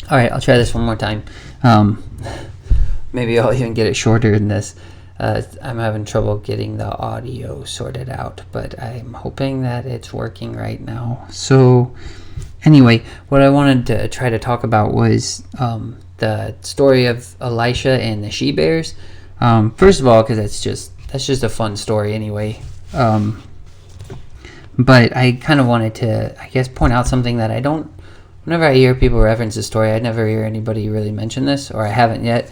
All right, I'll try this one more time. Maybe I'll even get it shorter than this. I'm having trouble getting the audio sorted out, but I'm hoping that it's working right now. So anyway, what I wanted to try to talk about was the story of Elisha and the she-bears. First of all, because that's just a fun story anyway. But I kind of wanted to, I guess, point out something that I don't. Whenever I hear people reference the story, I never hear anybody really mention this, or I haven't yet.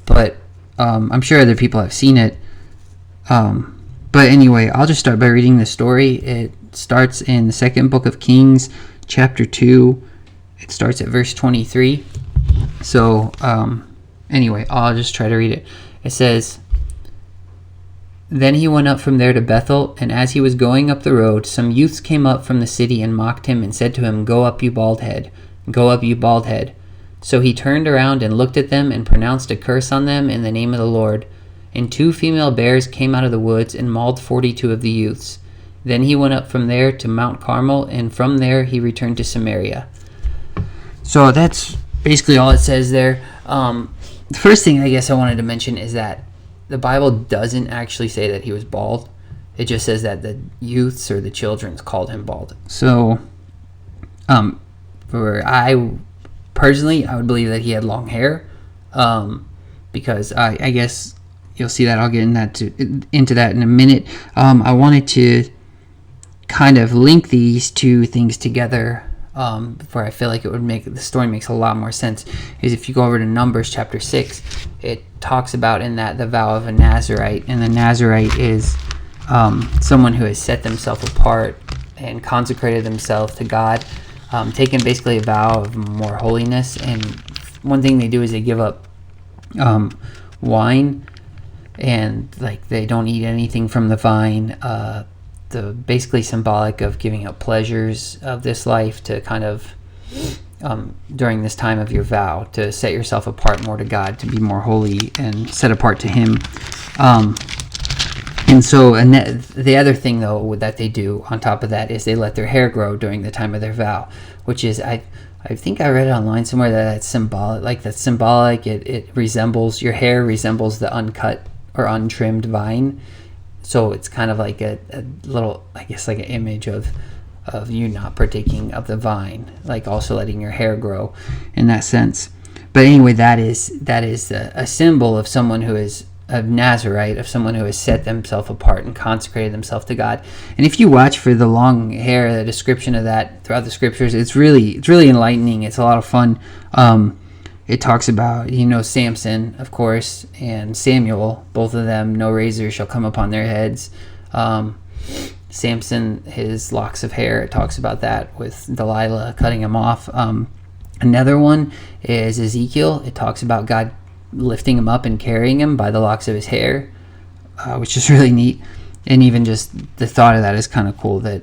But I'm sure other people have seen it. But anyway, I'll just start by reading the story. It starts in the second book of Kings, chapter 2. It starts at verse 23. So anyway, I'll just try to read it. It says, "Then he went up from there to Bethel, and as he was going up the road, some youths came up from the city and mocked him and said to him, 'Go up, you bald head. Go up, you bald head.' So he turned around and looked at them and pronounced a curse on them in the name of the Lord. And 2 female bears came out of the woods and mauled 42 of the youths. Then he went up from there to Mount Carmel, and from there he returned to Samaria." So that's basically all it says there. The first thing I guess I wanted to mention is that the Bible doesn't actually say that he was bald. It just says that the youths or the children called him bald. So, personally, I would believe that he had long hair, because I guess you'll see that. I'll get into that in a minute. I wanted to kind of link these two things together, where I feel like it would make the story makes a lot more sense. Is if you go over to Numbers chapter 6, it talks about in that the vow of a Nazirite, and the Nazirite is someone who has set themselves apart and consecrated themselves to God. Taken basically a vow of more holiness, and one thing they do is they give up wine, and like they don't eat anything from the vine. The basically symbolic of giving up pleasures of this life to kind of during this time of your vow to set yourself apart more to God, to be more holy and set apart to Him. And so the other thing, though, that they do on top of that is they let their hair grow during the time of their vow, which is, I think I read it online somewhere that it's symbolic. Like, that's symbolic. It resembles, your hair resembles the uncut or untrimmed vine. So it's kind of like a little, I guess, like an image of you not partaking of the vine, like also letting your hair grow in that sense. But anyway, that is a symbol of someone who is a Nazirite, of someone who has set themselves apart and consecrated themselves to God. And if you watch for the long hair, the description of that throughout the scriptures, it's really enlightening. It's a lot of fun. It talks about, Samson, of course, and Samuel, both of them, no razor shall come upon their heads. Samson, his locks of hair, it talks about that with Delilah cutting him off. Another one is Ezekiel. It talks about God lifting him up and carrying him by the locks of his hair, which is really neat. And even just the thought of that is kind of cool, that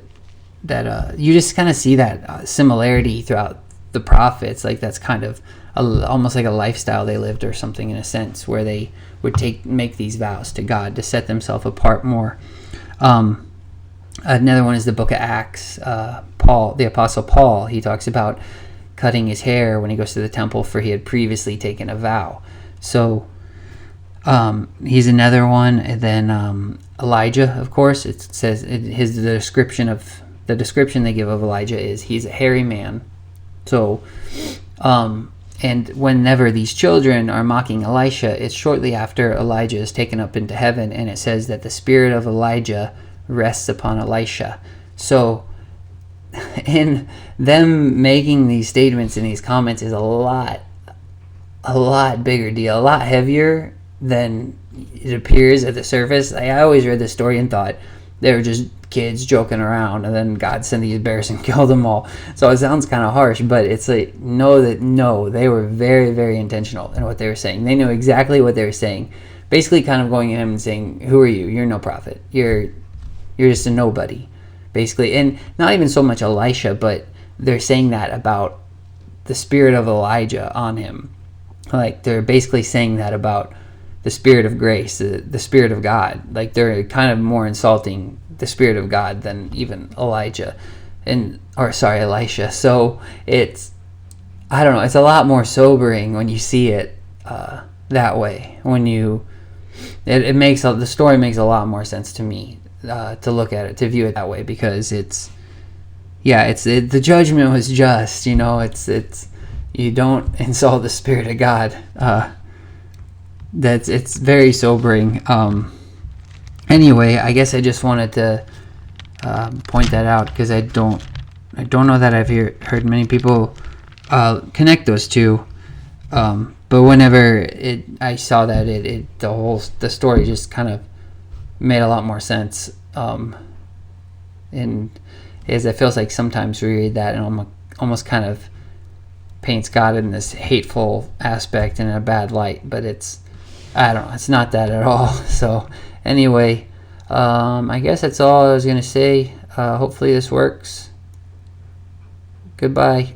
you just kind of see that similarity throughout the prophets. Like, that's kind of almost like a lifestyle they lived or something, in a sense, where they would make these vows to God to set themselves apart more. Another one is the book of Acts. Paul, the Apostle Paul, he talks about cutting his hair when he goes to the temple, for he had previously taken a vow. So he's another one. And then Elijah, of course, it says the description they give of Elijah is he's a hairy man. So and whenever these children are mocking Elisha, it's shortly after Elijah is taken up into heaven, and it says that the spirit of Elijah rests upon Elisha. So in them making these statements and these comments is a lot bigger deal, a lot heavier than it appears at the surface. I always read this story and thought they were just kids joking around, and then God sent these bears and killed them all. So it sounds kind of harsh, but it's like, no, they were very, very intentional in what they were saying. They knew exactly what they were saying. Basically kind of going at him and saying, who are you? You're no prophet. You're just a nobody, basically. And not even so much Elisha, but they're saying that about the spirit of Elijah on him. Like, they're basically saying that about the spirit of grace, the spirit of God. Like, they're kind of more insulting the spirit of God than even Elisha. So I I don't know, it's a lot more sobering when you see it that way. When you, it makes, the story makes a lot more sense to me to look at it, to view it that way, because it's, the judgment was just, it's you don't insult the Spirit of God. It's very sobering. Anyway, I guess I just wanted to point that out, because I don't know that I've heard many people connect those two. But whenever I saw that, the story just kind of made a lot more sense. And it feels like sometimes we read that and almost kind of paints God in this hateful aspect and in a bad light, but I don't know, it's not that at all. So anyway, I guess that's all I was going to say. Hopefully this works. Goodbye.